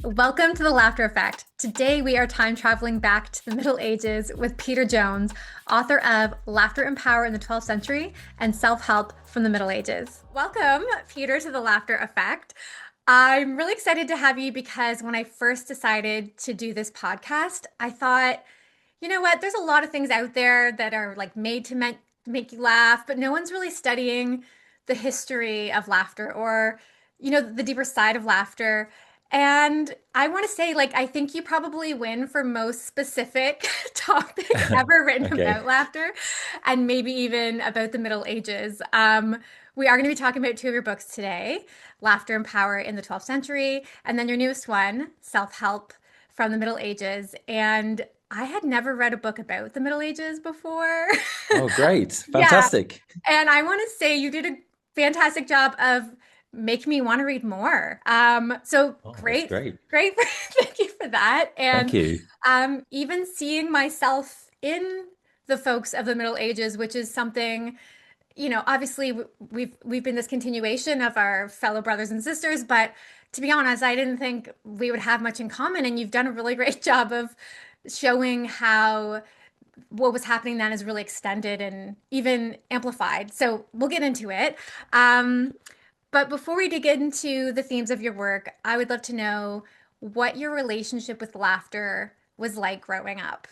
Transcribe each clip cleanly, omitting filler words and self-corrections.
Welcome to the Laughter Effect. Today we are time traveling back to the Middle Ages with PeterJones, author of Laughter and Power in the 12th Century and Self-Help from the Middle Ages. Welcome, Peter, to the Laughter Effect. I'm really excited to have you because when I first decided to do this podcast, I thought, you know what, there's a lot of things out there that are like made to make you laugh, but no one's really studying the history of laughter or, the deeper side of laughter. And I want to say, I think you probably win for most specific topic ever written Okay. about laughter, and maybe even about the Middle Ages. We are going to be talking about two of your books today, Laughter and Power in the 12th Century, and then your newest one, Self-Help from the Middle Ages. And I had never read a book about the Middle Ages before. Oh, great. Yeah. Fantastic. And I want to say you did a fantastic job of making me want to read more. So Oh, that's great, great. great. Thank you for that. Thank And you. even seeing myself in the folks of the Middle Ages, which is something, obviously we've been this continuation of our fellow brothers and sisters, but to be honest, I didn't think we would have much in common. And you've done a really great job of showing how what was happening then is really extended and even amplified. So we'll get into it. But before we dig into the themes of your work, I would love to know what your relationship with laughter was like growing up.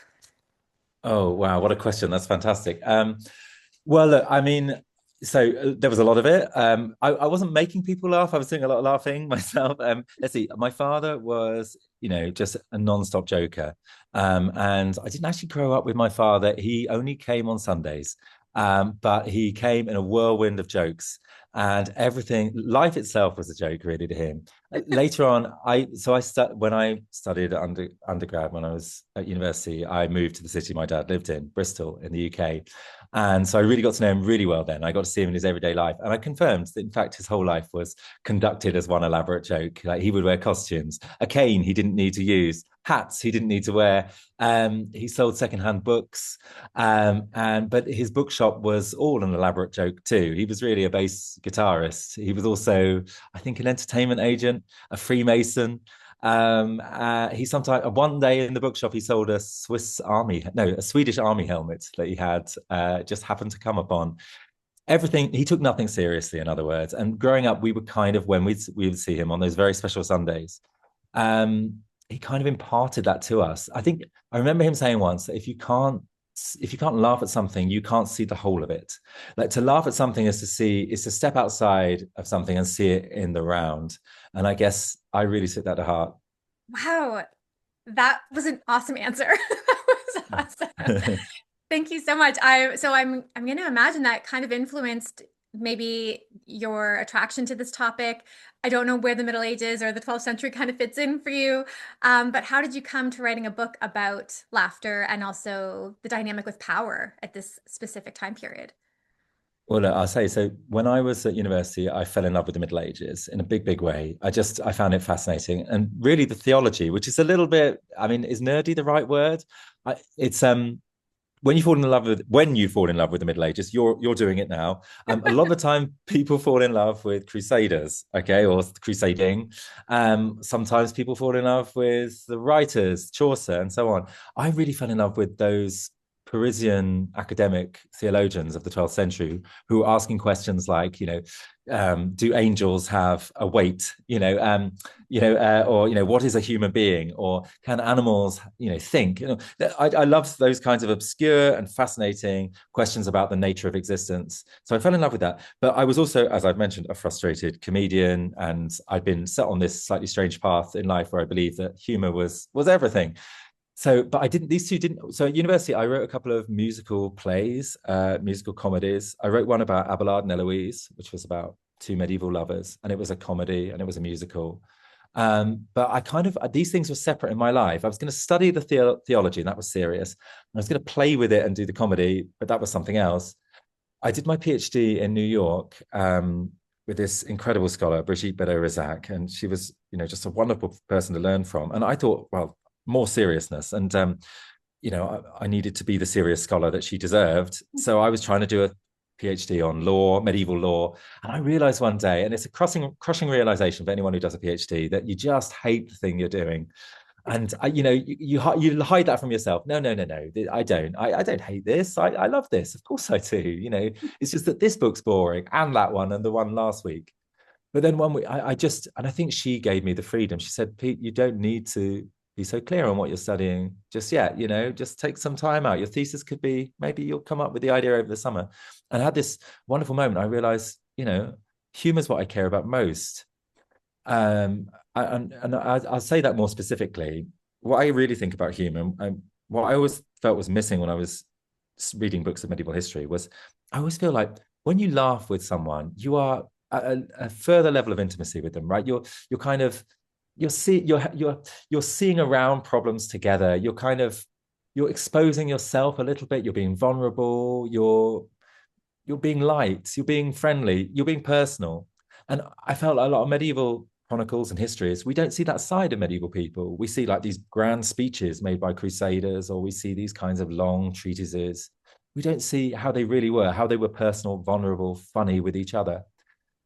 Oh, wow. What a question. That's fantastic. Well, look, I mean, there was a lot of it. I wasn't making people laugh. I was doing a lot of laughing myself. Let's see. My father was, just a non-stop joker. And I didn't actually grow up with my father. He only came on Sundays. But he came in a whirlwind of jokes, and everything, life itself was a joke really to him. Later on, when I studied undergrad, when I was at university, I moved to the city my dad lived in, Bristol in the UK. And so I really got to know him really well then. I got to see him in his everyday life. And I confirmed that, in fact, his whole life was conducted as one elaborate joke. Like he would wear costumes, a cane he didn't need to use, hats he didn't need to wear. He sold secondhand books. But his bookshop was all an elaborate joke too. He was really a bass guitarist. He was also, I think, an entertainment agent, a Freemason. He sometimes one day in the bookshop he sold a Swedish army helmet that he had just happened to come upon. Everything he took nothing seriously, in other words. And growing up, we were kind of when we would see him on those very special Sundays. He kind of imparted that to us. I think I remember him saying once that if you can't laugh at something, you can't see the whole of it. Like to laugh at something is to step outside of something and see it in the round. And I guess I really took that to heart. Wow, that was an awesome answer. That was awesome. Thank you so much. I'm going to imagine that kind of influenced maybe your attraction to this topic. I don't know where the Middle Ages or the 12th century kind of fits in for you, but how did you come to writing a book about laughter and also the dynamic with power at this specific time period? Well, look, I'll say so. When I was at university, I fell in love with the Middle Ages in a big, big way. I found it fascinating, and really the theology, which is a little bit, I mean, is nerdy the right word? It's when you fall in love with the Middle Ages, you're doing it now. A lot of the time, people fall in love with crusaders, okay, or crusading. Sometimes people fall in love with the writers, Chaucer, and so on. I really fell in love with those Parisian academic theologians of the 12th century who were asking questions like, do angels have a weight? Or what is a human being? Or can animals, think? I love those kinds of obscure and fascinating questions about the nature of existence. So I fell in love with that. But I was also, as I've mentioned, a frustrated comedian, and I'd been set on this slightly strange path in life where I believed that humor was everything. So, but I didn't, these two didn't. So at university, I wrote a couple of musical plays, musical comedies. I wrote one about Abelard and Eloise, which was about two medieval lovers, and it was a comedy and it was a musical. But these things were separate in my life. I was going to study the theology, and that was serious. And I was going to play with it and do the comedy, but that was something else. I did my PhD in New York with this incredible scholar, Brigitte Berdot-Rizac, and she was, just a wonderful person to learn from. And I thought, well, more seriousness. And I needed to be the serious scholar that she deserved. So I was trying to do PhD on law, medieval law. And I realized one day, and it's a crushing realization for anyone who does a PhD, that you just hate the thing you're doing. And you hide that from yourself. No, no, no, no. I don't. I don't hate this. I love this. Of course I do. It's just that this book's boring, and that one, and the one last week. But then one week, and I think she gave me the freedom. She said, Pete, you don't need to be so clear on what you're studying just yet. Just take some time out. Your thesis could be, maybe you'll come up with the idea over the summer. And I had this wonderful moment. I realized, humor is what I care about most. I'll say that more specifically. What I really think about humor, and what I always felt was missing when I was reading books of medieval history, was I always feel like when you laugh with someone, you are at a further level of intimacy with them, right? You're seeing around problems together. You're exposing yourself a little bit. You're being vulnerable. You're being light. You're being friendly. You're being personal. And I felt a lot of medieval chronicles and histories, we don't see that side of medieval people. We see like these grand speeches made by crusaders, or we see these kinds of long treatises. We don't see how they really were, how they were personal, vulnerable, funny with each other.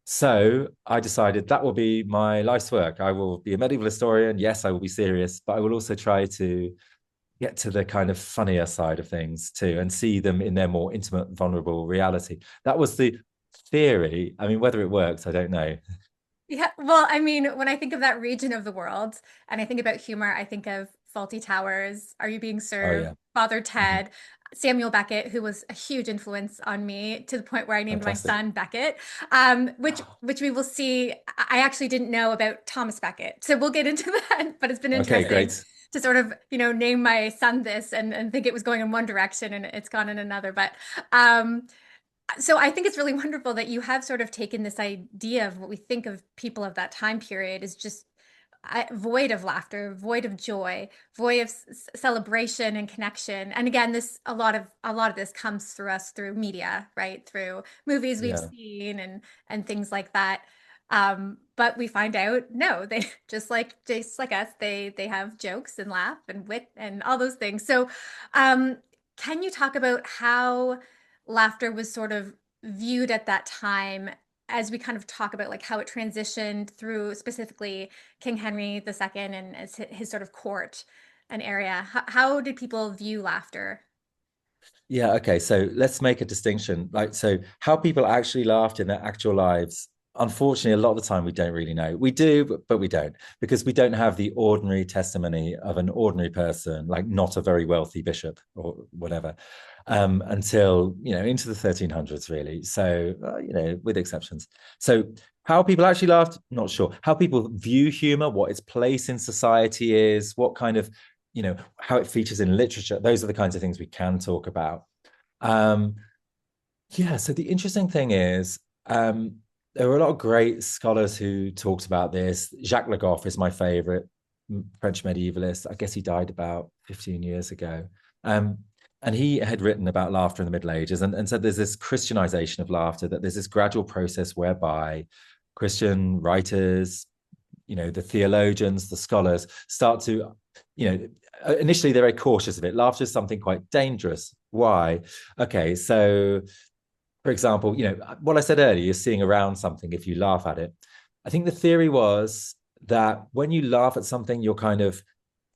So I decided that will be my life's work. I will be a medieval historian. Yes, I will be serious, but I will also try to get to the kind of funnier side of things too, and see them in their more intimate, vulnerable reality. That was the theory. I mean, whether it works, I don't know. Yeah, well, I mean, when I think of that region of the world and I think about humor, I think of Faulty Towers, Are You Being Oh Served, yeah. Father Mm-hmm. Ted, Samuel Beckett, who was a huge influence on me to the point where I named my Fantastic. son Beckett, which we will see. I actually didn't know about Thomas Becket, so we'll get into that. But it's been Okay, interesting great. to sort of name my son this and think it was going in one direction and it's gone in another. But so I think it's really wonderful that you have sort of taken this idea of what we think of people of that time period is just void of laughter, void of joy, void of celebration and connection. And again, this a lot of this comes through us through media, right? Through movies we've Yeah. seen and things like that. But we find out no, they just like us, they have jokes and laugh and wit and all those things. So, can you talk about how laughter was sort of viewed at that time as we kind of talk about like how it transitioned through specifically King Henry II and as his sort of court and area? How did people view laughter? Yeah, okay. So let's make a distinction. Like, so how people actually laughed in their actual lives. Unfortunately, a lot of the time we don't really know. We do, but we don't, because we don't have the ordinary testimony of an ordinary person, like not a very wealthy bishop or whatever, until into the 1300s, really. So with exceptions. So how people actually laughed, not sure. How people view humor, what its place in society is, what kind of how it features in literature. Those are the kinds of things we can talk about. um yeah, so the interesting thing is, there were a lot of great scholars who talked about this. Jacques Le Goff is my favorite French medievalist. I guess he died about 15 years ago. um and he had written about laughter in the Middle Ages, and said there's this Christianization of laughter, that there's this gradual process whereby Christian writers, the theologians, the scholars start to, initially they're very cautious of it. Laughter is something quite dangerous. Why? Okay, so for example, what I said earlier, you're seeing around something if you laugh at it. I think the theory was that when you laugh at something, you're kind of,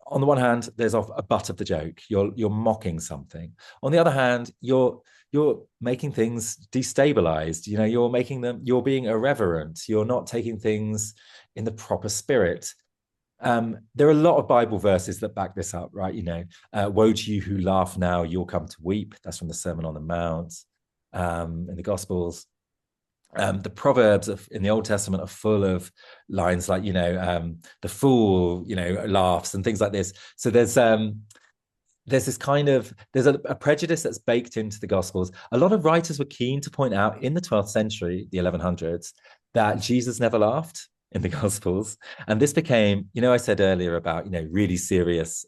on the one hand, there's off a butt of the joke. You're mocking something. On the other hand, you're making things destabilized. You're being irreverent. You're not taking things in the proper spirit. There are a lot of Bible verses that back this up, right? Woe to you who laugh now, you'll come to weep. That's from the Sermon on the Mount, in the Gospels. The Proverbs in the Old Testament are full of lines like, the fool, laughs and things like this. So there's this kind of, there's a prejudice that's baked into the Gospels. A lot of writers were keen to point out in the 12th century, the 1100s, that Jesus never laughed in the Gospels. And this became, I said earlier about, really serious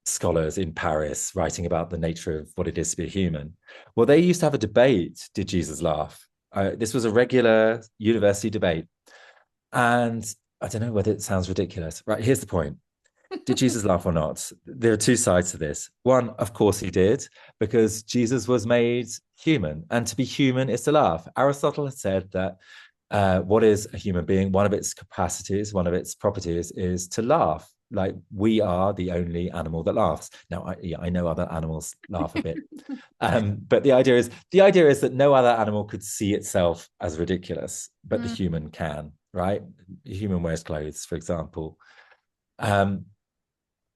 scholars in Paris writing about the nature of what it is to be a human. Well, they used to have a debate: did Jesus laugh? This was a regular university debate. And I don't know whether it sounds ridiculous. Right, here's the point. Did Jesus laugh or not? There are two sides to this. One, of course he did, because Jesus was made human, and to be human is to laugh. Aristotle has said that what is a human being? One of its capacities, one of its properties is to laugh. Like we are the only animal that laughs. Now, I know other animals laugh a bit, but the idea is that no other animal could see itself as ridiculous, but the human can, right? The human wears clothes, for example.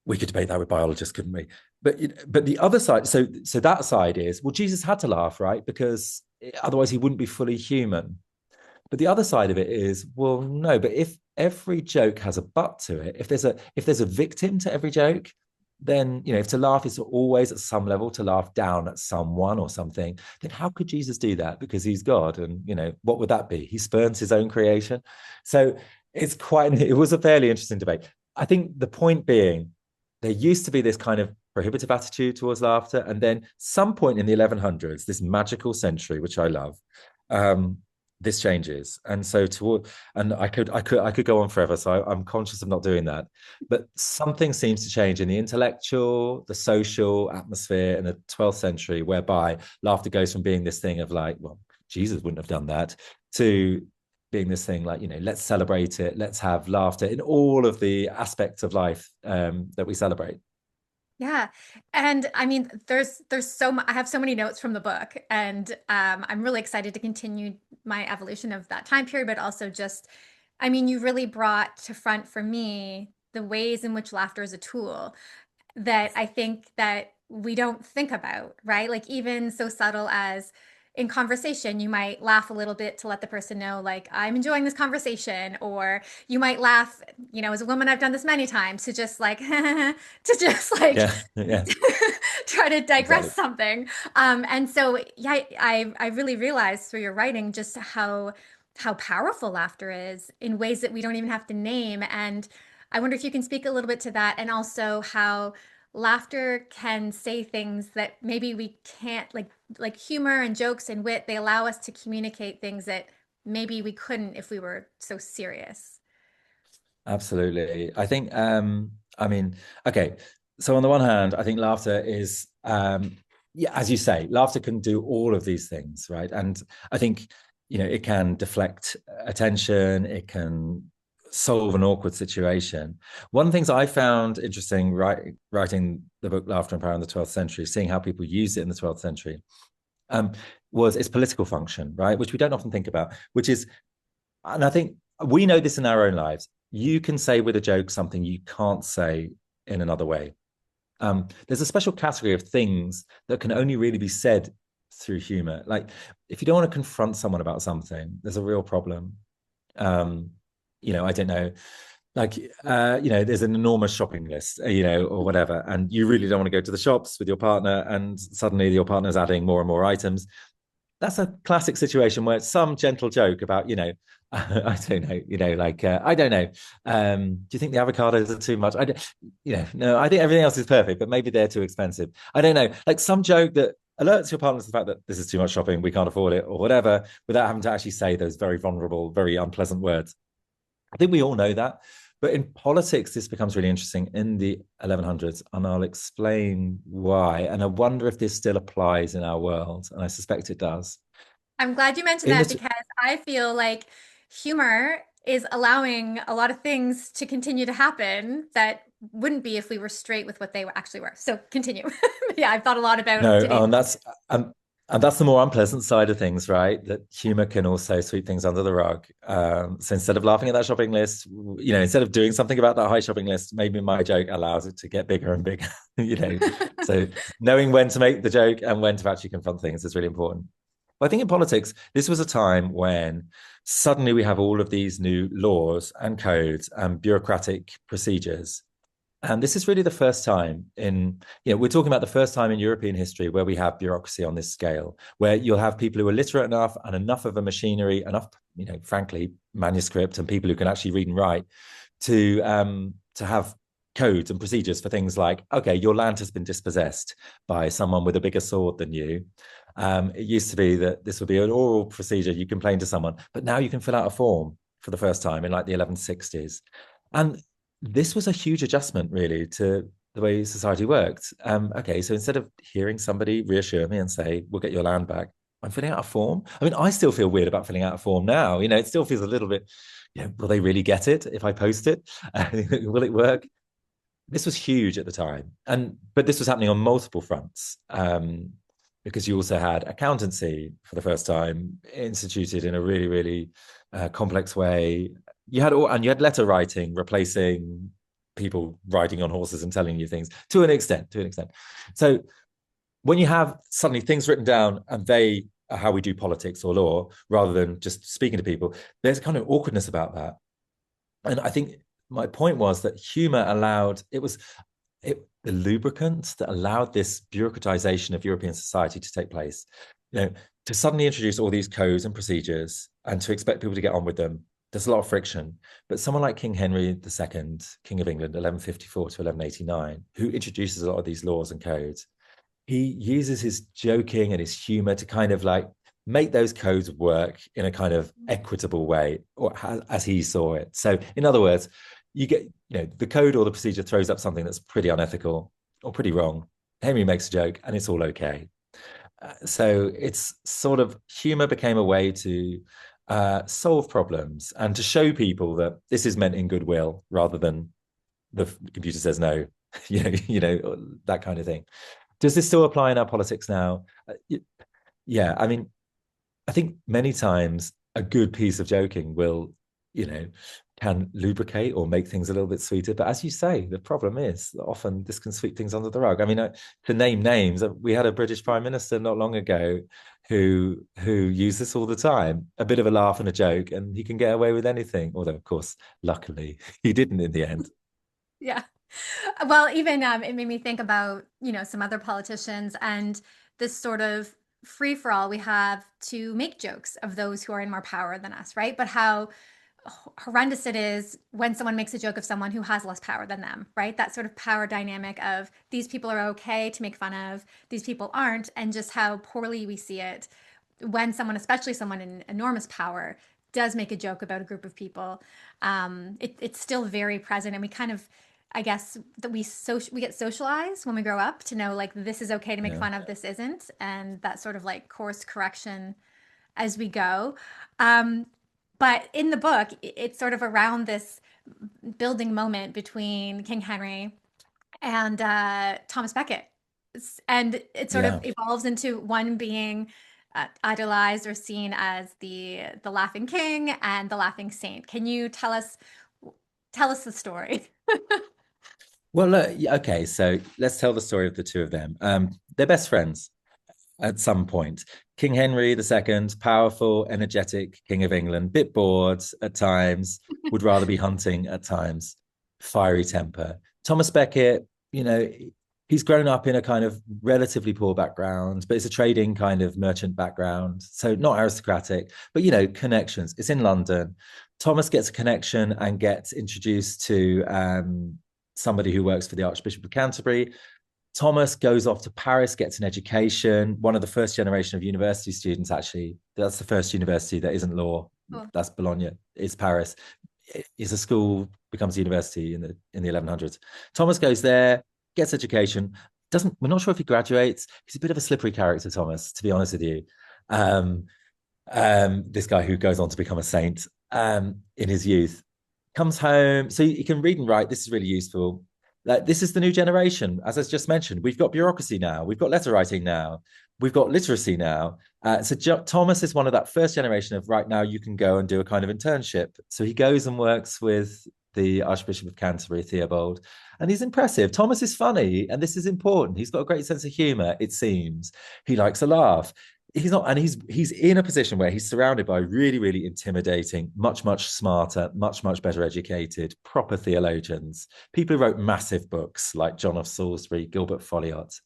We could debate that with biologists, couldn't we? But the other side, so that side is, well, Jesus had to laugh, right? Because otherwise he wouldn't be fully human. But the other side of it is, well, no, but if every joke has a butt to it, if there's a victim to every joke, then if to laugh is always at some level to laugh down at someone or something, then how could Jesus do that? Because he's God, and what would that be? He spurns his own creation. So it was a fairly interesting debate. I think the point being, there used to be this kind of prohibitive attitude towards laughter, and then some point in the 1100s, this magical century, which I love, this changes. And so I could go on forever, so I'm conscious of not doing that. But something seems to change in the intellectual, the social atmosphere in the 12th century, whereby laughter goes from being this thing of like, well, Jesus wouldn't have done that, to being this thing like, let's celebrate it, let's have laughter in all of the aspects of life that we celebrate. Yeah. And I mean, there's I have so many notes from the book, and I'm really excited to continue my evolution of that time period, but also just, I mean, you really brought to front for me the ways in which laughter is a tool that I think that we don't think about, right? Like even so subtle as in conversation, you might laugh a little bit to let the person know, like, I'm enjoying this conversation. Or you might laugh, as a woman, I've done this many times to just like, to just like Yeah, yeah, try to digress exactly. something. And so, yeah, I really realized through your writing just how powerful laughter is in ways that we don't even have to name. And I wonder if you can speak a little bit to that, and also how laughter can say things that maybe we can't, like humor and jokes and wit, they allow us to communicate things that maybe we couldn't if we were so serious. Absolutely. I think, I mean, okay. So on the one hand, I think laughter is, yeah, as you say, laughter can do all of these things, right? And I think, it can deflect attention, it can solve an awkward situation. One of the things I found interesting, writing the book Laughter and Power in the 12th Century, seeing how people used it in the 12th century, um, was its political function, right? Which we don't often think about, which is, and I think we know this in our own lives. You can say with a joke something you can't say in another way. There's a special category of things that can only really be said through humor. Like if you don't want to confront someone about something, there's a real problem. I don't know, like there's an enormous shopping list, or whatever, and you really don't want to go to the shops with your partner, and suddenly your partner's adding more and more items. That's a classic situation where it's some gentle joke about, I don't know, I don't know. Do you think the avocados are too much? I don't, no, I think everything else is perfect, but maybe they're too expensive. I don't know, like some joke that alerts your partner to the fact that this is too much shopping, we can't afford it, or whatever, without having to actually say those very vulnerable, very unpleasant words. I think we all know that. But in politics, this becomes really interesting in the 1100s, and I'll explain why. And I wonder if this still applies in our world, and I suspect it does. I'm glad you mentioned In that the because I feel like humor is allowing a lot of things to continue to happen that wouldn't be if we were straight with what they actually were. So continue. Yeah, I've thought a lot about No, today's. and that's the more unpleasant side of things, right? That humor can also sweep things under the rug. So instead of laughing at that shopping list, instead of doing something about that high shopping list, maybe my joke allows it to get bigger and bigger. So knowing when to make the joke and when to actually confront things is really important. But I think in politics, this was a time when suddenly we have all of these new laws and codes and bureaucratic procedures. And this is really the first time we're talking about the first time in European history where we have bureaucracy on this scale, where you'll have people who are literate enough and enough of a machinery, enough, frankly, manuscript and people who can actually read and write to have codes and procedures for things like, okay, your land has been dispossessed by someone with a bigger sword than you. It used to be that this would be an oral procedure. You complain to someone, but now you can fill out a form for the first time in like the 1160s. And this was a huge adjustment, really, to the way society worked. Okay, so instead of hearing somebody reassure me and say, "We'll get your land back," I'm filling out a form. I mean, I still feel weird about filling out a form now. It still feels a little bit. Will they really get it if I post it? Will it work? This was huge at the time, but this was happening on multiple fronts. Because you also had accountancy for the first time instituted in a really, really complex way. You had letter writing replacing people riding on horses and telling you things to an extent. So when you have suddenly things written down and they are how we do politics or law rather than just speaking to people, there's kind of awkwardness about that. And I think my point was that humor allowed the lubricant that allowed this bureaucratization of European society to take place. To suddenly introduce all these codes and procedures and to expect people to get on with them, there's a lot of friction. But someone like King Henry II, King of England, 1154 to 1189, who introduces a lot of these laws and codes, he uses his joking and his humor to kind of like make those codes work in a kind of equitable way, or as he saw it. So, in other words, you get, the code or the procedure throws up something that's pretty unethical or pretty wrong. Henry makes a joke and it's all okay. So it's sort of humor became a way to solve problems and to show people that this is meant in goodwill rather than the computer says no, that kind of thing. Does this still apply in our politics now? Yeah, I mean, I think many times a good piece of joking will, can lubricate or make things a little bit sweeter. But as you say, the problem is that often this can sweep things under the rug. I mean, to name names, we had a British Prime Minister not long ago who used this all the time, a bit of a laugh and a joke, and he can get away with anything. Although, of course, luckily, he didn't in the end. Yeah. Well, even it made me think about, some other politicians and this sort of free for all we have to make jokes of those who are in more power than us, right? But how horrendous it is when someone makes a joke of someone who has less power than them, right? That sort of power dynamic of these people are okay to make fun of, these people aren't, and just how poorly we see it when someone, especially someone in enormous power, does make a joke about a group of people. It's still very present, and we kind of, I guess, that we get socialized when we grow up to know like this is okay to make Yeah. fun of, this isn't, and that sort of like course correction as we go. Um, but in the book, it's sort of around this building moment between King Henry and Thomas Becket. And it sort of Yeah. evolves into one being idolized or seen as the laughing king and the laughing saint. Can you tell us the story? Well, look, okay, so let's tell the story of the two of them. They're best friends at some point. King Henry II, powerful, energetic King of England, bit bored at times, would rather be hunting at times, fiery temper. Thomas Becket, he's grown up in a kind of relatively poor background, but it's a trading kind of merchant background. So not aristocratic, but, connections. It's in London. Thomas gets a connection and gets introduced to somebody who works for the Archbishop of Canterbury. Thomas goes off to Paris, gets an education. One of the first generation of university students, actually. That's the first university that isn't law. Cool. That's Bologna. It's Paris. It's a school, becomes a university in the 1100s. Thomas goes there, gets education. We're not sure if he graduates. He's a bit of a slippery character, Thomas, to be honest with you. This guy who goes on to become a saint in his youth comes home. So he can read and write. This is really useful. Like, this is the new generation. As I just mentioned, we've got bureaucracy now. We've got letter writing now. We've got literacy now. Thomas is one of that first generation of right now you can go and do a kind of internship. So he goes and works with the Archbishop of Canterbury, Theobald, and he's impressive. Thomas is funny, and this is important. He's got a great sense of humor, it seems. He likes a laugh. He's in a position where he's surrounded by really, really intimidating, much, much smarter, much, much better educated, proper theologians, people who wrote massive books like John of Salisbury, Gilbert Folliot.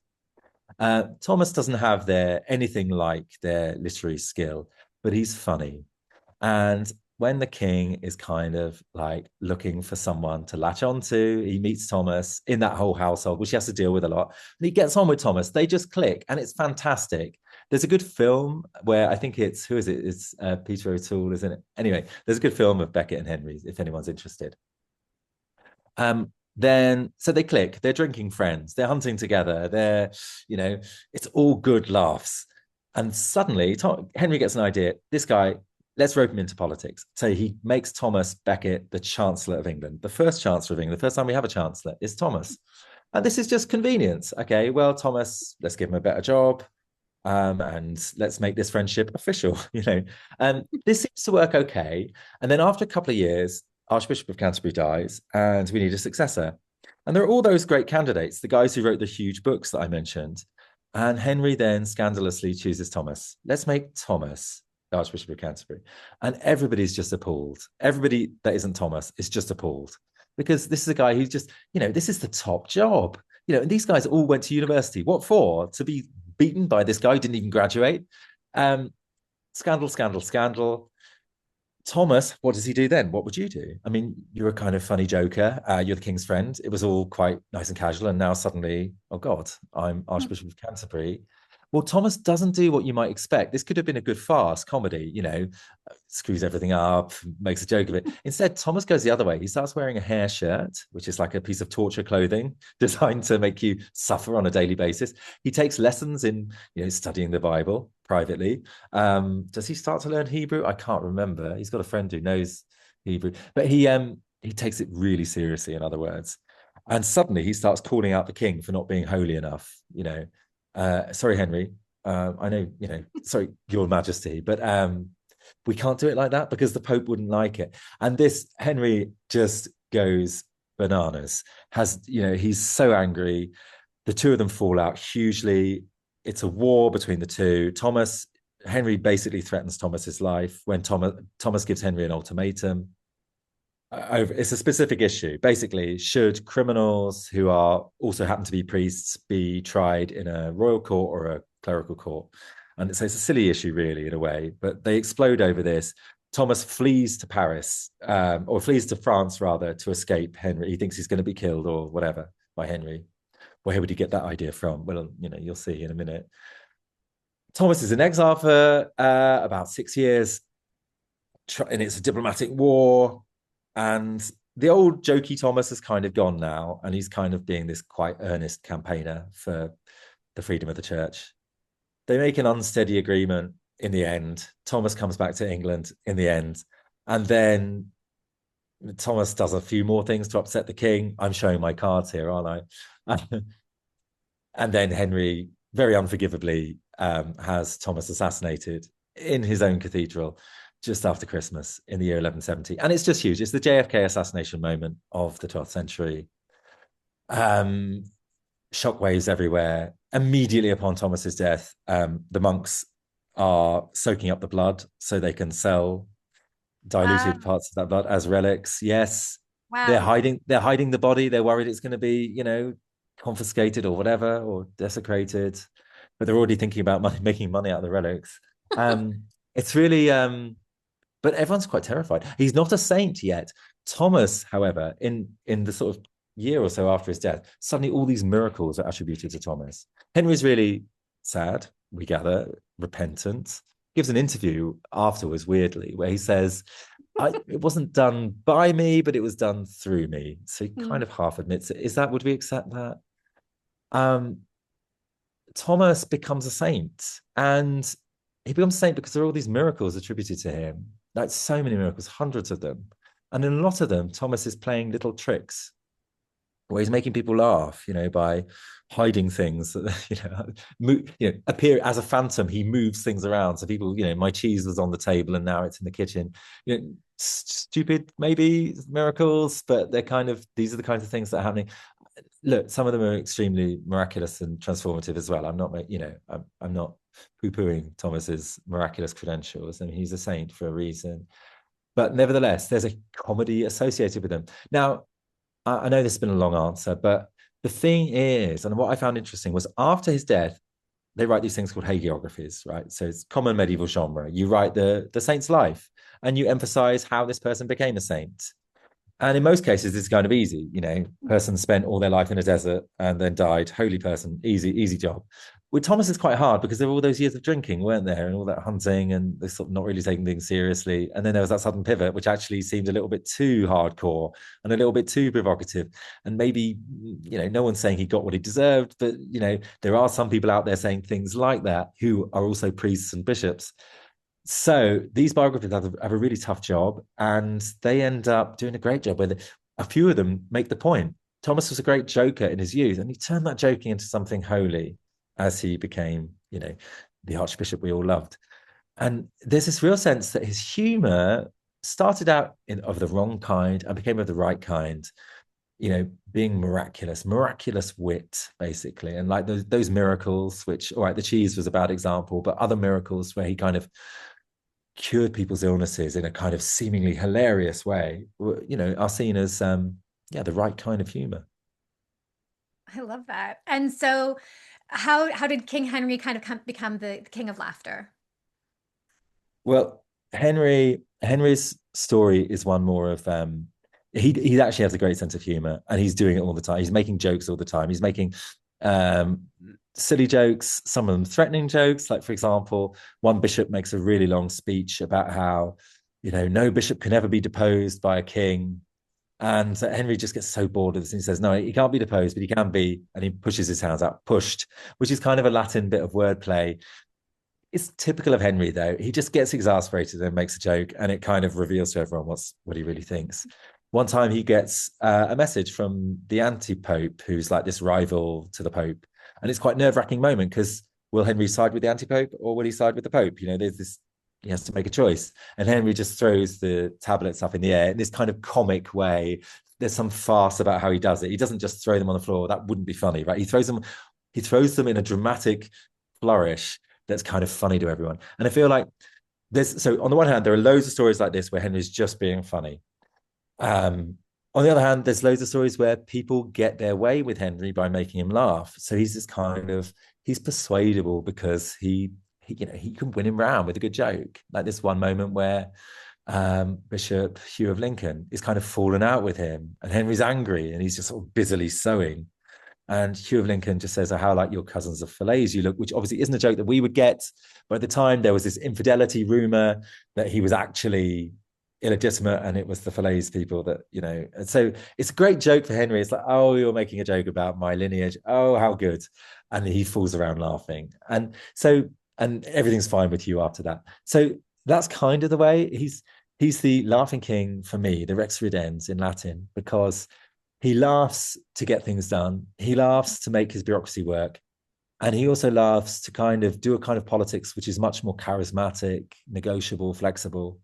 Thomas doesn't have anything like their literary skill, but he's funny. And when the king is kind of like looking for someone to latch onto, he meets Thomas in that whole household, which he has to deal with a lot. And he gets on with Thomas. They just click, and it's fantastic. There's a good film where I think who is it? It's Peter O'Toole, isn't it? Anyway, there's a good film of Becket and Henry, if anyone's interested. Then so they click, they're drinking friends, they're hunting together, they're, it's all good laughs. And suddenly Henry gets an idea. This guy, let's rope him into politics. So he makes Thomas Becket the Chancellor of England, the first Chancellor of England. The first time we have a Chancellor is Thomas. And this is just convenience. Okay, well, Thomas, let's give him a better job. And let's make this friendship official, And this seems to work okay. And then after a couple of years, Archbishop of Canterbury dies, and we need a successor. And there are all those great candidates, the guys who wrote the huge books that I mentioned. And Henry then scandalously chooses Thomas. Let's make Thomas the Archbishop of Canterbury. And everybody's just appalled. Everybody that isn't Thomas is just appalled, because this is a guy who just, this is the top job. And these guys all went to university. What for? To be beaten by this guy who didn't even graduate. Scandal, scandal, scandal. Thomas, what does he do then? What would you do? I mean, you're a kind of funny joker. You're the king's friend. It was all quite nice and casual. And now suddenly, oh God, I'm Archbishop of Canterbury. Well, Thomas doesn't do what you might expect. This could have been a good farce comedy, screws everything up, makes a joke of it. Instead, Thomas goes the other way. He starts wearing a hair shirt, which is like a piece of torture clothing designed to make you suffer on a daily basis. He takes lessons in, studying the Bible privately. Does he start to learn Hebrew? I can't remember. He's got a friend who knows Hebrew, but he takes it really seriously, in other words. And suddenly he starts calling out the king for not being holy enough, sorry, Henry. I know, sorry, Your Majesty, but we can't do it like that because the Pope wouldn't like it. And this Henry just goes bananas. He's so angry. The two of them fall out hugely. It's a war between the two. Henry basically threatens Thomas's life when Thomas gives Henry an ultimatum. It's a specific issue. Basically, should criminals who also happen to be priests be tried in a royal court or a clerical court? And so it's a silly issue, really, in a way. But they explode over this. Thomas flees to Paris, or flees to France, rather, to escape Henry. He thinks he's going to be killed or whatever by Henry. Where would he get that idea from? Well, you'll see in a minute. Thomas is in exile for about 6 years, and it's a diplomatic war. And the old jokey Thomas has kind of gone now, and he's kind of being this quite earnest campaigner for the freedom of the church. They make an unsteady agreement in the end. Thomas comes back to England in the end. And then Thomas does a few more things to upset the king. I'm showing my cards here, aren't I? And then Henry, very unforgivably, has Thomas assassinated in his own cathedral just after Christmas in the year 1170. And it's just huge. It's the JFK assassination moment of the 12th century. Shockwaves everywhere. Immediately upon Thomas's death, the monks are soaking up the blood so they can sell diluted parts of that blood as relics. Yes. Wow. They're hiding the body. They're worried it's going to be, confiscated or whatever, or desecrated. But they're already thinking about making money out of the relics. It's really but everyone's quite terrified. He's not a saint yet. Thomas, however, in the sort of year or so after his death, suddenly all these miracles are attributed to Thomas. Henry's really sad, we gather, repentant, gives an interview afterwards, weirdly, where he says, it wasn't done by me, but it was done through me. So he kind of half admits it. Would we accept that? Thomas becomes a saint, and he becomes a saint because there are all these miracles attributed to him. Like so many miracles, hundreds of them. And in a lot of them, Thomas is playing little tricks where he's making people laugh, by hiding things, appear as a phantom. He moves things around. So people, my cheese was on the table and now it's in the kitchen. Stupid, maybe miracles, but these are the kinds of things that are happening. Look, some of them are extremely miraculous and transformative as well. I'm not poo-pooing Thomas's miraculous credentials. I mean, he's a saint for a reason. But nevertheless, there's a comedy associated with him. Now, I know this has been a long answer, but the thing is, and what I found interesting was after his death, they write these things called hagiographies, right? So it's common medieval genre. You write the saint's life and you emphasize how this person became a saint. And in most cases, it's kind of easy. Person spent all their life in a desert and then died. Holy person, easy job. with Thomas, it's quite hard because there were all those years of drinking, weren't there, and all that hunting, and they're sort of not really taking things seriously. And then there was that sudden pivot, which actually seemed a little bit too hardcore and a little bit too provocative. And maybe, no one's saying he got what he deserved, but there are some people out there saying things like that who are also priests and bishops. So these biographers have a really tough job, and they end up doing a great job where a few of them make the point. Thomas was a great joker in his youth, and he turned that joking into something holy as he became, the Archbishop we all loved. And there's this real sense that his humor started out of the wrong kind and became of the right kind, being miraculous wit, basically. And like those miracles, which, all right, the cheese was a bad example, but other miracles where he kind of cured people's illnesses in a kind of seemingly hilarious way, are seen as, the right kind of humor. I love that. And so how did King Henry kind of become the king of laughter? Well, Henry's story is one more of he actually has a great sense of humor, and he's doing it all the time. He's making jokes all the time. He's making silly jokes, some of them threatening jokes. Like, for example, one bishop makes a really long speech about how, no bishop can ever be deposed by a king. And Henry just gets so bored of this, and he says, no, he can't be deposed, but he can be. And he pushes his hands out, pushed, which is kind of a Latin bit of wordplay. It's typical of Henry, though. He just gets exasperated and makes a joke, and it kind of reveals to everyone what he really thinks. One time he gets a message from the anti-pope, who's like this rival to the pope. And it's quite a nerve-wracking moment, because will Henry side with the anti-pope or will he side with the pope? There's this, he has to make a choice. And Henry just throws the tablets up in the air in this kind of comic way. There's some farce about how he does it. He doesn't just throw them on the floor. That wouldn't be funny, right? He throws them in a dramatic flourish that's kind of funny to everyone. And I feel like so on the one hand, there are loads of stories like this where Henry's just being funny. On the other hand, there's loads of stories where people get their way with Henry by making him laugh. So he's he's persuadable because he can win him round with a good joke. Like this one moment where Bishop Hugh of Lincoln is kind of fallen out with him, and Henry's angry, and he's just sort of busily sewing. And Hugh of Lincoln just says, how like your cousins of fillets you look, which obviously isn't a joke that we would get. But at the time, there was this infidelity rumor that he was actually illegitimate, and it was the fillets people that, and so it's a great joke for Henry. It's like, oh, you're making a joke about my lineage. Oh, how good. And he falls around laughing. And everything's fine with you after that. So that's kind of the way he's the laughing king for me, the Rex Ridens in Latin, because he laughs to get things done. He laughs to make his bureaucracy work. And he also laughs to kind of do a kind of politics which is much more charismatic, negotiable, flexible.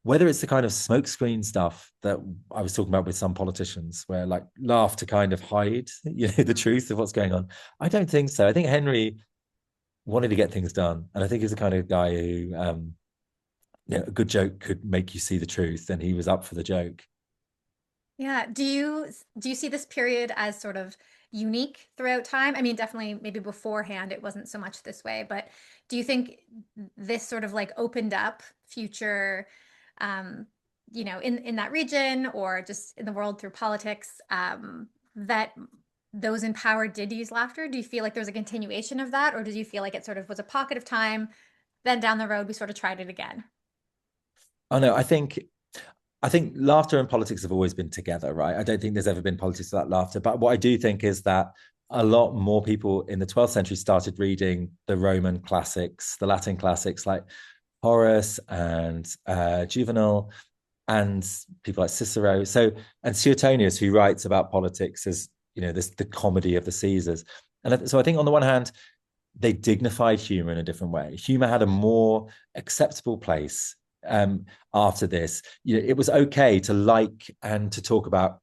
Whether it's the kind of smokescreen stuff that I was talking about with some politicians, where like laugh to kind of hide, the truth of what's going on. I don't think so. I think Henry wanted to get things done, and I think he's the kind of guy who, a good joke could make you see the truth, and he was up for the joke. Yeah. Do you see this period as sort of unique throughout time? I mean, definitely maybe beforehand it wasn't so much this way, but do you think this sort of like opened up future, in that region or just in the world through politics, that those in power did use laughter? Do you feel like there's a continuation of that, or do you feel like it sort of was a pocket of time, then down the road we sort of tried it again? Oh no, I think laughter and politics have always been together, right? I don't think there's ever been politics without laughter. But what I do think is that a lot more people in the 12th century started reading the Roman classics, the Latin classics like Horace and Juvenal, and people like Cicero. And Suetonius, who writes about politics as, the comedy of the Caesars. And so I think on the one hand, they dignified humor in a different way. Humor had a more acceptable place after this. It was okay to like and to talk about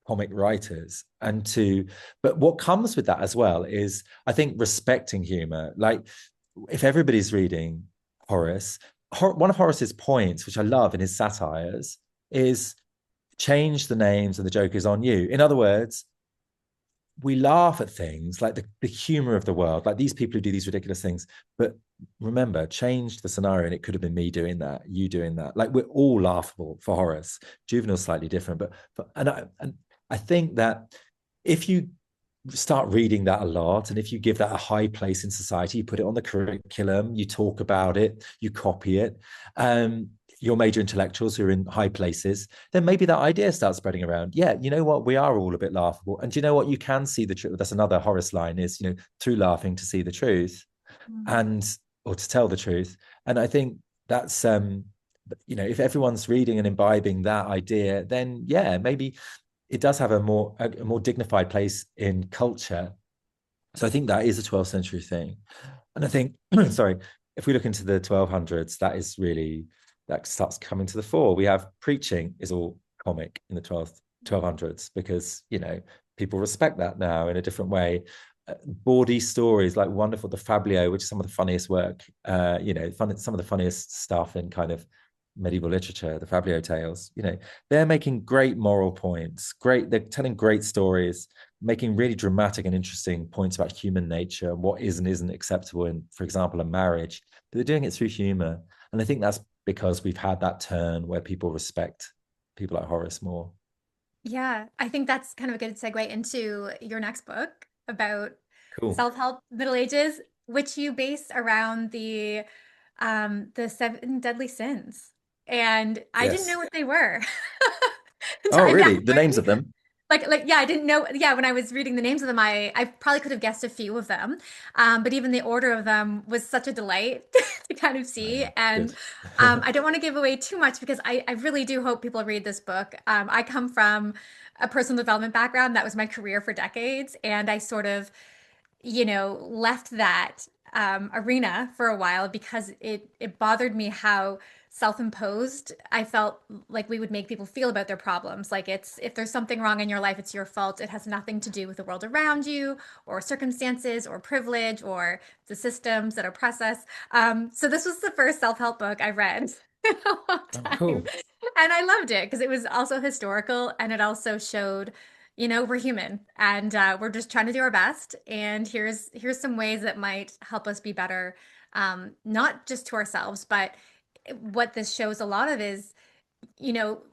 comic writers but what comes with that as well is, I think, respecting humor. Like, if everybody's reading Horace, one of Horace's points, which I love in his satires, is change the names and the joke is on you. In other words, we laugh at things like the humor of the world, like these people who do these ridiculous things. But remember, change the scenario, and it could have been me doing that, you doing that. Like, we're all laughable for Horace. Juvenal's slightly different, but I think that if you start reading that a lot. And if you give that a high place in society, you put it on the curriculum, you talk about it, you copy it, your major intellectuals who are in high places, then maybe that idea starts spreading around. Yeah, you know what? We are all a bit laughable. And you know what? You can see the truth. That's another Horace line is, through laughing to see the truth and, or to tell the truth. And I think that's, if everyone's reading and imbibing that idea, then yeah, maybe it does have a more dignified place in culture. So I think that is a 12th century thing. And I think, sorry, if we look into the 1200s, that starts coming to the fore. We have preaching is all comic in the 1200s because, people respect that now in a different way. Bawdy stories like wonderful, the Fablio, which is some of the funniest work, some of the funniest stuff in kind of medieval literature, the Fablio tales, they're making great moral points, they're telling great stories, making really dramatic and interesting points about human nature and what is and isn't acceptable in, for example, a marriage. But they're doing it through humor. And I think that's because we've had that turn where people respect people like Horace more. Yeah, I think that's kind of a good segue into your next book about Cool. self-help Middle Ages, which you base around the seven deadly sins. And I didn't know Yes. what they were. Oh, I'm now really? The names learning. of them? Like yeah, I didn't know. Yeah, when I was reading the names of them, I probably could have guessed a few of them, but even the order of them was such a delight to kind of Oh, see. yeah. And Good. I don't want to give away too much because I really do hope people read this book. I come from a personal development background. That was my career for decades, and I sort of left that arena for a while because it bothered me how self-imposed I felt like we would make people feel about their problems. Like it's if there's something wrong in your life, it's your fault. It has nothing to do with the world around you or circumstances or privilege or the systems that oppress us. So this was the first self-help book I read in a long Oh, time. cool. And I loved it because it was also historical and it also showed we're human and we're just trying to do our best. And here's some ways that might help us be better, not just to ourselves, but what this shows a lot of is,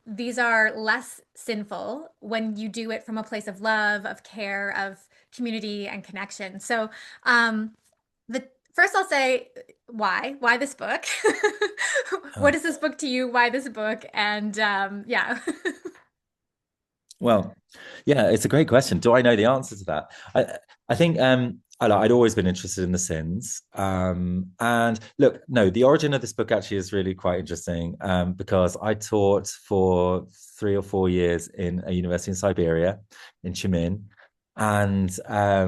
these are less sinful when you do it from a place of love, of care, of community and connection. So, the first I'll say why this book? What Oh. is this book to you? Why this book? And yeah. Well, yeah, it's a great question. Do I know the answer to that? I think I'd always been interested in the sins. And look, no, the origin of this book actually is really quite interesting because I taught for 3 or 4 years in a university in Siberia, in Chimin, and I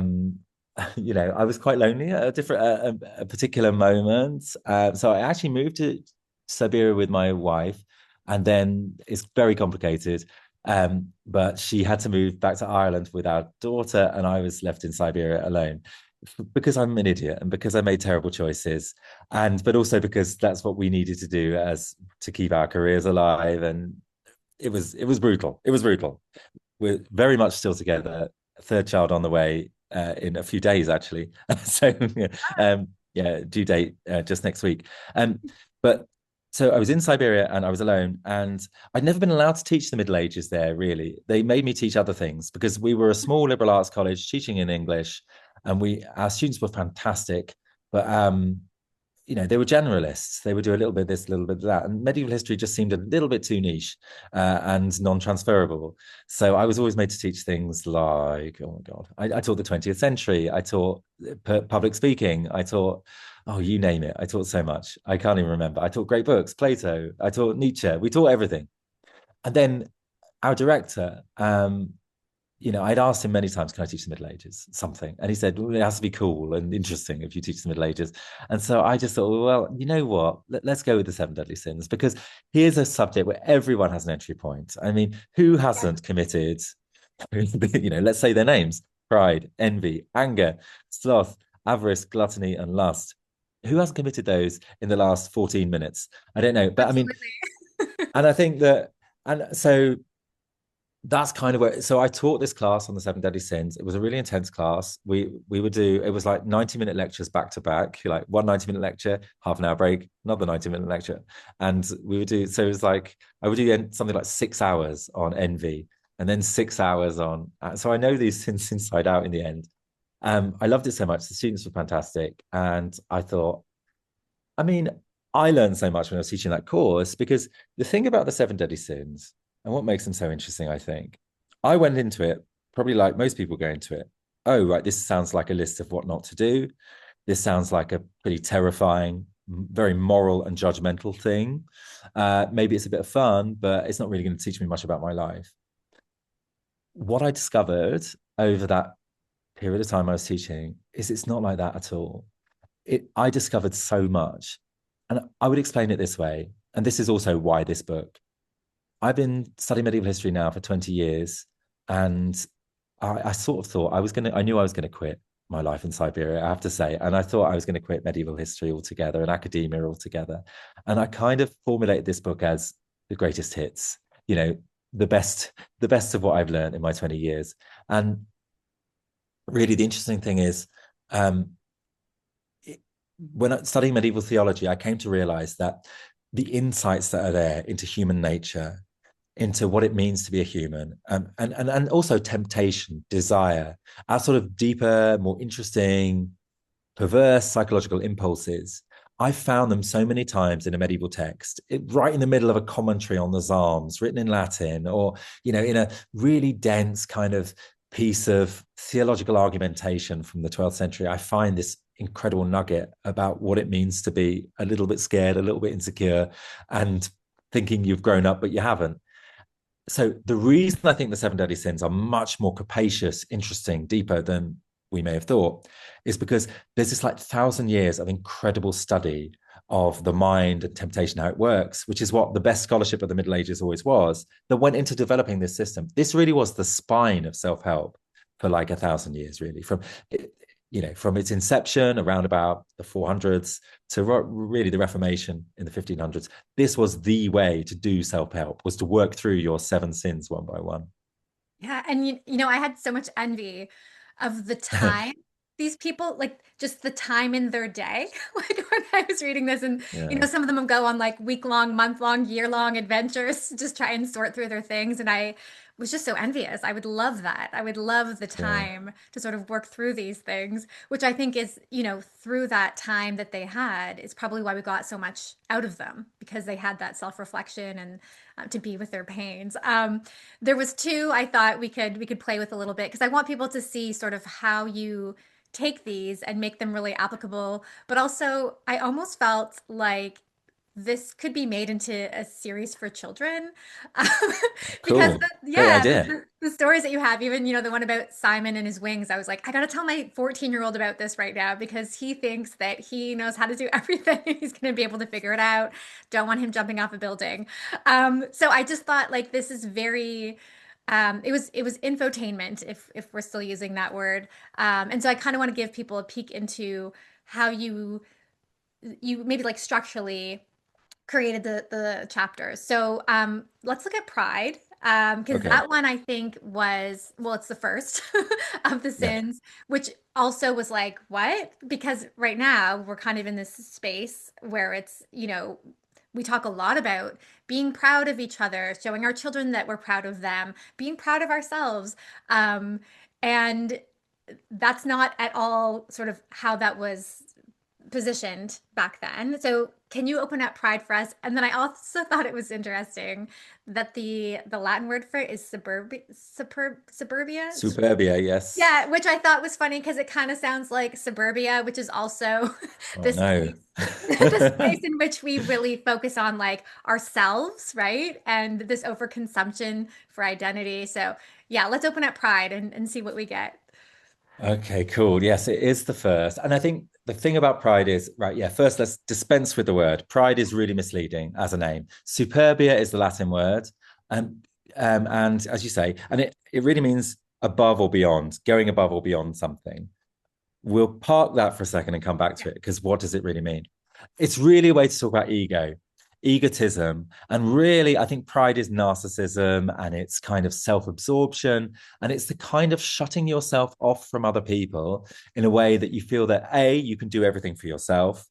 was quite lonely at a particular moment. So I actually moved to Siberia with my wife, and then it's very complicated. But she had to move back to Ireland with our daughter, and I was left in Siberia alone because I'm an idiot and because I made terrible choices, and but also because that's what we needed to do as to keep our careers alive. And it was brutal. It was brutal. We're very much still together. Third child on the way in a few days, actually. So yeah, due date just next week. But so I was in Siberia and I was alone, and I'd never been allowed to teach the Middle Ages there, really. They made me teach other things because we were a small liberal arts college teaching in English, and our students were fantastic, but they were generalists. They would do a little bit of this, a little bit of that. And medieval history just seemed a little bit too niche and non-transferable. So I was always made to teach things like, oh my God, I taught the 20th century. I taught public speaking. I taught, oh, you name it. I taught so much. I can't even remember. I taught great books, Plato. I taught Nietzsche. We taught everything. And then our director, I'd asked him many times, can I teach the Middle Ages? Something. And he said, well, it has to be cool and interesting if you teach the Middle Ages. And so I just thought, well, you know what? Let's go with the seven deadly sins, because here's a subject where everyone has an entry point. I mean, who hasn't committed, let's say their names: pride, envy, anger, sloth, avarice, gluttony, and lust. Who hasn't committed those in the last 14 minutes? I don't know. But I mean, Absolutely. and I think that, and so that's kind of where, so I taught this class on the seven deadly sins. It was a really intense class. We would do, it was like 90-minute lectures back to back, like one 90-minute lecture, half an hour break, another 90-minute lecture. And we would do, so it was like I would do something like 6 hours on envy, and then 6 hours on. So I know these things inside out in the end. I loved it so much. The students were fantastic. And I thought, I mean, I learned so much when I was teaching that course because the thing about the seven deadly sins and what makes them so interesting, I think, I went into it probably like most people go into it. Oh, right, this sounds like a list of what not to do. This sounds like a pretty terrifying, very moral and judgmental thing. Maybe it's a bit of fun, but it's not really going to teach me much about my life. What I discovered over that period of time I was teaching is it's not like that at all. I discovered so much. And I would explain it this way. And this is also why this book. I've been studying medieval history now for 20 years. And I sort of thought I knew I was going to quit my life in Siberia, I have to say. And I thought I was going to quit medieval history altogether and academia altogether. And I kind of formulated this book as the greatest hits, the best of what I've learned in my 20 years. And really the interesting thing is, when studying medieval theology, I came to realize that the insights that are there into human nature, into what it means to be a human, and also temptation, desire, our sort of deeper, more interesting, perverse psychological impulses. I found them so many times in a medieval text, right in the middle of a commentary on the Psalms, written in Latin, or in a really dense kind of piece of theological argumentation from the 12th century. I find this incredible nugget about what it means to be a little bit scared, a little bit insecure, and thinking you've grown up, but you haven't. So the reason I think the seven deadly sins are much more capacious, interesting, deeper than we may have thought is because there's this like 1,000 years of incredible study of the mind and temptation, how it works, which is what the best scholarship of the Middle Ages always was, that went into developing this system. This really was the spine of self-help for like 1,000 years, really, from its inception around about the 400s to really the Reformation in the 1500s. This was the way to do self-help, was to work through your seven sins one by one. Yeah, and I had so much envy of the time these people, like just the time in their day. Like when I was reading this, and Yeah. some of them would go on like week-long, month-long, year-long adventures to just try and sort through their things. And I was just so envious. I would love that. I would love the Yeah. time to sort of work through these things, which I think is, through that time that they had, is probably why we got so much out of them, because they had that self-reflection and to be with their pains. There was two I thought we could play with a little bit, because I want people to see sort of how you take these and make them really applicable. But also, I almost felt like this could be made into a series for children. Um, because Cool. Great idea. the stories that you have, even, the one about Simon and his wings, I was like, I got to tell my 14-year-old about this right now, because he thinks that he knows how to do everything. He's going to be able to figure it out. Don't want him jumping off a building. So I just thought like this is very it was infotainment, if we're still using that word. And so I kind of want to give people a peek into how you maybe like structurally created the chapters. So let's look at pride. Because Okay. that one I think was, well, it's the first of the Yeah. sins, which also was like, what? Because right now we're kind of in this space where it's, we talk a lot about being proud of each other, showing our children that we're proud of them, being proud of ourselves. And that's not at all sort of how that was positioned back then. So can you open up pride for us? And then I also thought it was interesting that the Latin word for it is suburbia. Superbia, yes. Yeah, which I thought was funny because it kind of sounds like suburbia, which is also Oh this no. place, this place in which we really focus on like ourselves, right? And this overconsumption for identity. So yeah, let's open up pride and see what we get. Okay, cool. Yes, it is the first. And I think the thing about pride is, right, yeah, first let's dispense with the word. Pride is really misleading as a name. Superbia is the Latin word. And as you say, and it really means above or beyond, going above or beyond something. We'll park that for a second and come back Yeah. to it, because what does it really mean? It's really a way to talk about ego, egotism. And really, I think pride is narcissism, and it's kind of self-absorption. And it's the kind of shutting yourself off from other people in a way that you feel that A, you can do everything for yourself.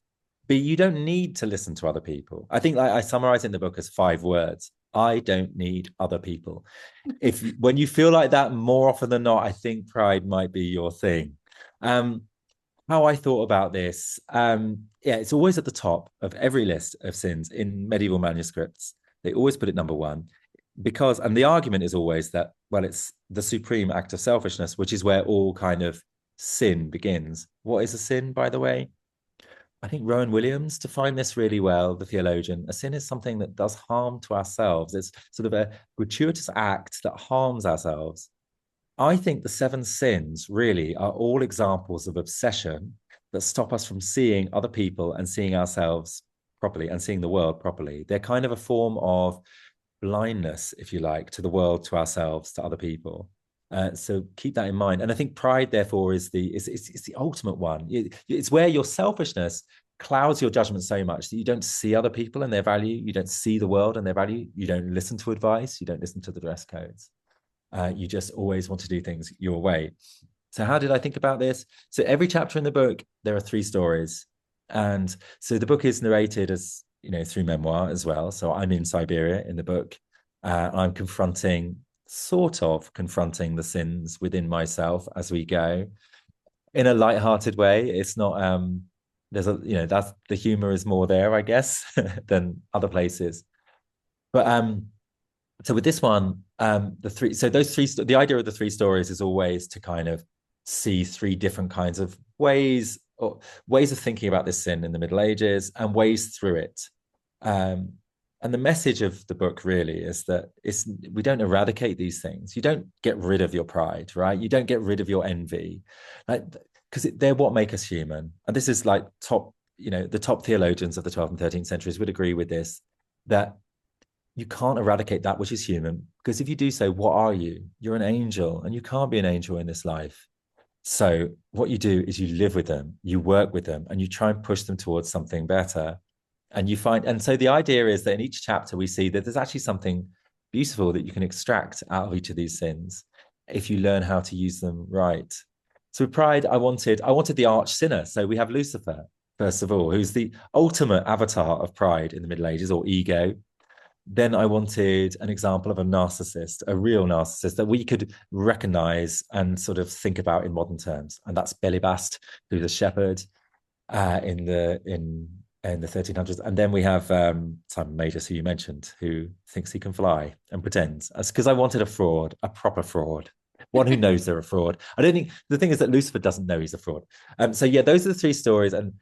B, you don't need to listen to other people. I think I summarize in the book as 5 words. I don't need other people. If when you feel like that more often than not, I think pride might be your thing. Um, how I thought about this, yeah, it's always at the top of every list of sins in medieval manuscripts. They always put it number one because, and the argument is always that, well, it's the supreme act of selfishness, which is where all kind of sin begins. What is a sin, by the way? I think Rowan Williams defined this really well, the theologian. A sin is something that does harm to ourselves. It's sort of a gratuitous act that harms ourselves. I think the seven sins really are all examples of obsession that stop us from seeing other people and seeing ourselves properly and seeing the world properly. They're kind of a form of blindness, if you like, to the world, to ourselves, to other people. So keep that in mind. And I think pride, therefore, is it's the ultimate one. It's where your selfishness clouds your judgment so much that you don't see other people and their value. You don't see the world and their value. You don't listen to advice. You don't listen to the dress codes. You just always want to do things your way. So how did I think about this? So every chapter in the book, there are three stories. And so the book is narrated as, through memoir as well. So I'm in Siberia in the book. I'm sort of confronting the sins within myself as we go in a light-hearted way. It's not, that's the humor is more there, I guess, than other places. But so with this one, the idea of the three stories is always to kind of see three different kinds of ways of thinking about this sin in the Middle Ages and ways through it. And the message of the book really is that we don't eradicate these things. You don't get rid of your pride, right? You don't get rid of your envy, because they're what make us human. And this is like the top theologians of the 12th and 13th centuries would agree with this, that you can't eradicate that which is human, because if you do so, what are you? You're an angel, and you can't be an angel in this life. So what you do is you live with them, you work with them, and you try and push them towards something better. And so the idea is that in each chapter we see that there's actually something beautiful that you can extract out of each of these sins if you learn how to use them right. So with pride, I wanted the arch sinner. So we have Lucifer, first of all, who's the ultimate avatar of pride in the Middle Ages, or ego. Then I wanted an example of a narcissist, a real narcissist that we could recognize and sort of think about in modern terms. And that's Belibast, who's a shepherd in the 1300s. And then we have Simon Magus, who you mentioned, who thinks he can fly and pretends. That's because I wanted a fraud, a proper fraud, one who knows they're a fraud. I don't think the thing is that Lucifer doesn't know he's a fraud. So yeah, those are the three stories. And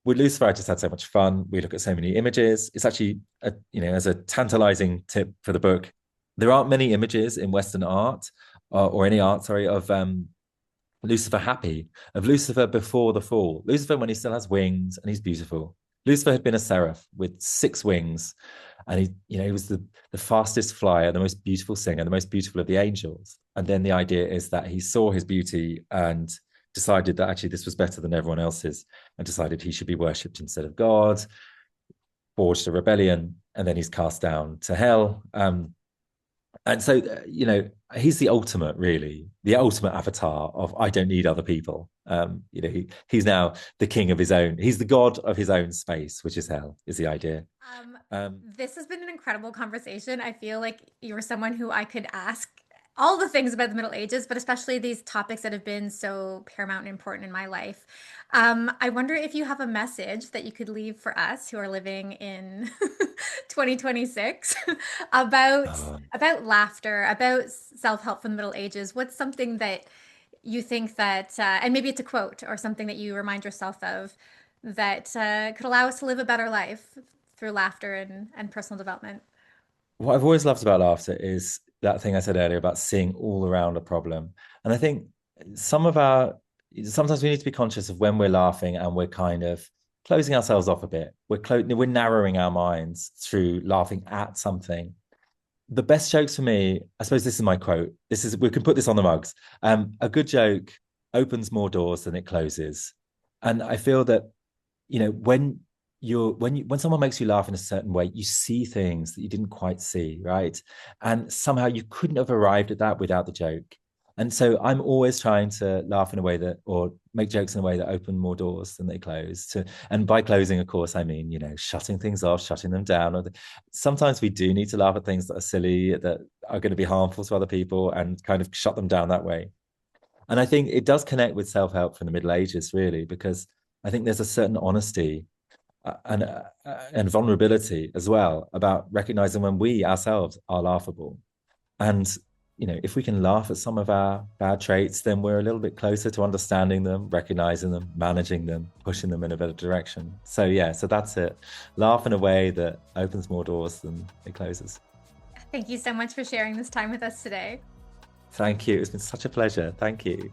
with Lucifer, I just had so much fun. We look at so many images. It's actually, as a tantalizing tip for the book, there aren't many images in Western art or any art, sorry, of Lucifer happy, of Lucifer before the fall. Lucifer when he still has wings and he's beautiful. Lucifer had been a seraph with 6 wings, and he was the fastest flyer, the most beautiful singer, the most beautiful of the angels. And then the idea is that he saw his beauty and decided that actually this was better than everyone else's, and decided he should be worshipped instead of God, forged a rebellion, and then he's cast down to hell. And so, he's the ultimate, really, the ultimate avatar of I don't need other people. He's now the king of his own. He's the god of his own space, which is hell, is the idea. This has been an incredible conversation. I feel like you were someone who I could ask all the things about the Middle Ages, but especially these topics that have been so paramount and important in my life. I wonder if you have a message that you could leave for us who are living in 2026 about laughter, about self-help from the Middle Ages. What's something that you think that, and maybe it's a quote or something that you remind yourself of that could allow us to live a better life through laughter and personal development? What I've always loved about laughter is that thing I said earlier about seeing all around a problem. And I think sometimes we need to be conscious of when we're laughing and we're kind of closing ourselves off a bit. We're narrowing our minds through laughing at something. The best jokes for me, I suppose this is my quote. We can put this on the mugs. A good joke opens more doors than it closes. And I feel that, when someone makes you laugh in a certain way, you see things that you didn't quite see, right? And somehow you couldn't have arrived at that without the joke. And so I'm always trying to laugh in a way that, or make jokes in a way that open more doors than they close. And by closing, of course, I mean, shutting things off, shutting them down. Sometimes we do need to laugh at things that are silly, that are going to be harmful to other people, and kind of shut them down that way. And I think it does connect with self-help from the Middle Ages, really, because I think there's a certain honesty and vulnerability as well about recognizing when we ourselves are laughable. And if we can laugh at some of our bad traits, then we're a little bit closer to understanding them, recognizing them, managing them, pushing them in a better direction. So so that's it. Laugh in a way that opens more doors than it closes. Thank you so much for sharing this time with us today. Thank you. It's been such a pleasure. Thank you.